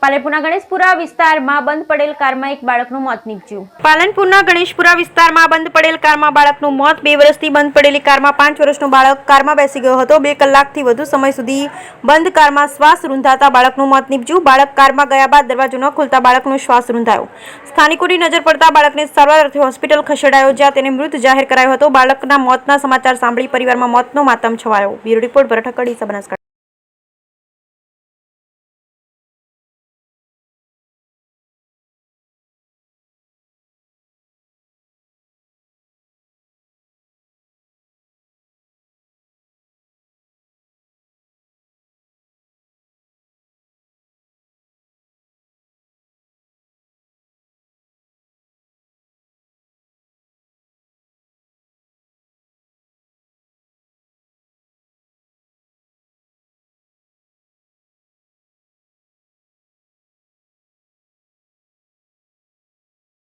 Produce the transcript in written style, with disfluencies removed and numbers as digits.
પાલનપુરના ગણેશપુરા વિસ્તારમાં બંધ પડેલ કારમાં એક બાળકનું મોત નીપજ્યું। પાલનપુરના ગણેશપુરા વિસ્તારમાં બંધ પડેલ કારમાં બાળકનું મોત। 2 વર્ષથી બંધ પડેલી કારમાં 5 વર્ષનો બાળક કારમાં બેસી ગયો હતો। 2 કલાકથી વધુ સમય સુધી બંધ કારમાં શ્વાસ રૂંધાતા બાળકનું મોત નીપજ્યું। બાળક કારમાં ગયા બાદ દરવાજો ન ખુલતા બાળકનો શ્વાસ રૂંધાયો। સ્થાનિકોની નજર પડતા બાળકને સારવાર અર્થે હોસ્પિટલ ખસેડાયો, જ્યાં તેને મૃત જાહેર કરાયો હતો। બાળકના મોતના સમાચાર સાંભળી પરિવારમાં મોતનો માતમ છવાયો। બ્યુરો રિપોર્ટ ભરત ઠક્કર, બનાસકાંઠા।